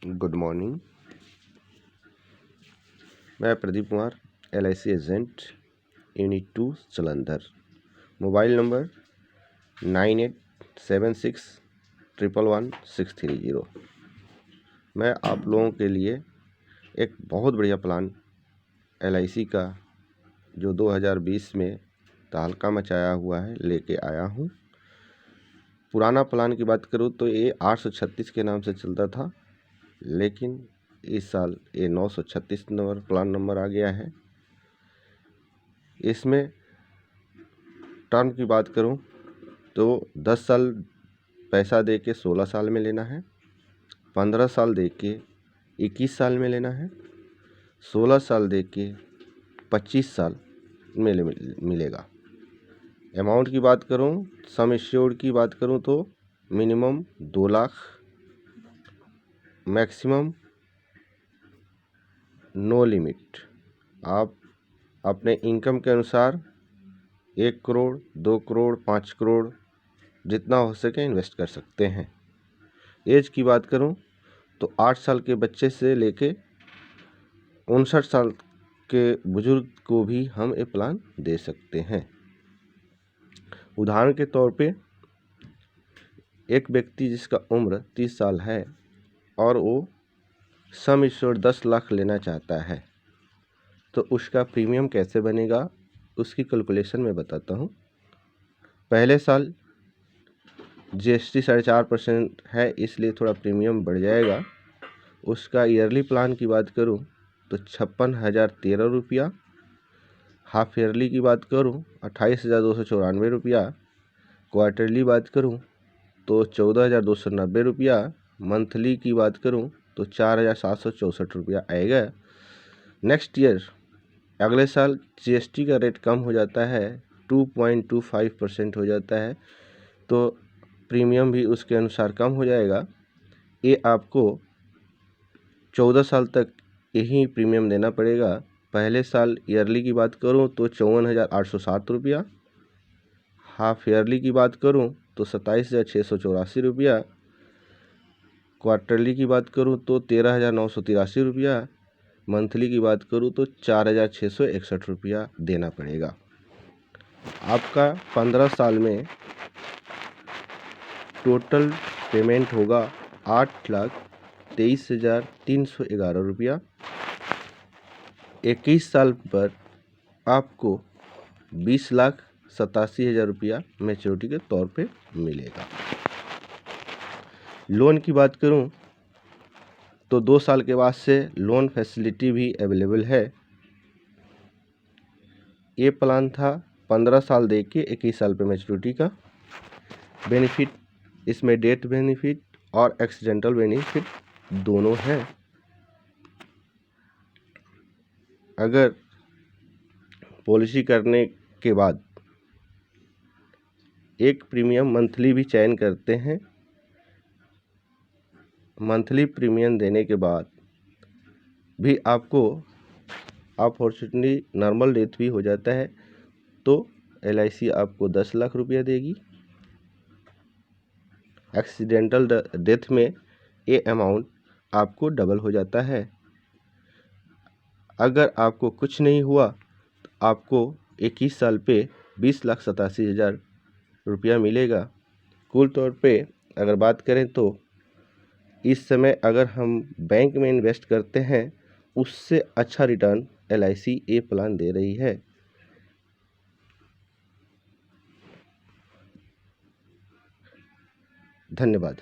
Good morning. मैं Pradeep Kumar, LIC agent, unit 2 Jalandhar. Mobile number 9876111630। मैं आप लोगों के लिए एक बहुत बढ़िया प्लान LIC का जो 2020 में तहलका मचाया हुआ है लेके आया हूँ। पुराना प्लान की बात करूँ तो ये 836 के नाम से चलता था, लेकिन इस साल ये 936 नंबर प्लान नंबर आ गया है। इसमें टर्म की बात करूं तो 10 साल पैसा दे के 16 साल में लेना है, 15 साल दे के 21 साल में लेना है, 16 साल दे के 25 साल में मिलेगा। अमाउंट की बात करूं, सम एश्योर्ड की बात करूं तो minimum 2 lakh, maximum no limit. आप अपने इनकम के अनुसार 1 करोड़, 2 करोड़, 5 करोड़ जितना हो सके इन्वेस्ट कर सकते हैं। एज की बात करूं तो 8 साल के बच्चे से लेके 59 साल के बुजुर्ग को भी हम ये प्लान दे सकते हैं। उदाहरण के तौर पे एक व्यक्ति जिसका उम्र 30 साल है और वो सम एश्योर्ड 10 लाख लेना चाहता है, तो उसका प्रीमियम कैसे बनेगा उसकी कैलकुलेशन मैं बताता हूँ। पहले साल GST 4.5% है, इसलिए थोड़ा प्रीमियम बढ़ जाएगा। उसका ईयरली प्लान की बात करूं तो 56,013 रुपया। हाफ ईयरली की बात करूं 28,294 रुपया। क्वार्टरली बात करूं तो 14,290 रुपया। मंथली की बात करूं तो 4,764 रुपया आएगा। नेक्स्ट ईयर अगले साल GST का रेट कम हो जाता है, 2.25% हो जाता है, तो प्रीमियम भी उसके अनुसार कम हो जाएगा। ये आपको 14 साल तक यही प्रीमियम देना पड़ेगा। पहले साल ईयरली की बात करूं तो 54,807 रुपया। हाफ ईयरली की बात करूं तो 27,684 रुपया। क्वार्टरली की बात करूं तो 13,983 रुपया। मंथली की बात करूं तो 4,661 रुपया देना पड़ेगा। आपका 15 साल में टोटल पेमेंट होगा 8,23,311 रुपया। 21 साल पर आपको 20,87,000 रुपया मैच्योरिटी के तौर पे मिलेगा। लोन की बात करूं तो 2 साल के बाद से लोन फैसिलिटी भी अवेलेबल है। ये प्लान था 15 साल दे के 21 साल पे मैच्योरिटी का। बेनिफिट इसमें डेथ बेनिफिट और एक्सीडेंटल बेनिफिट दोनों हैं। अगर पॉलिसी करने के बाद एक प्रीमियम मंथली भी चयन करते हैं, मंथली प्रीमियम देने के बाद भी आपको अपॉर्चुनिटी नॉर्मल डेथ भी हो जाता है तो LIC आपको 10 लाख रुपया देगी। एक्सीडेंटल डेथ में ये अमाउंट आपको डबल हो जाता है। अगर आपको कुछ नहीं हुआ तो आपको 21 साल पे 20,87,000 रुपया मिलेगा। कुल तौर पे अगर बात करें तो इस समय अगर हम बैंक में इन्वेस्ट करते हैं उससे अच्छा रिटर्न LIC ये प्लान दे रही है। धन्यवाद।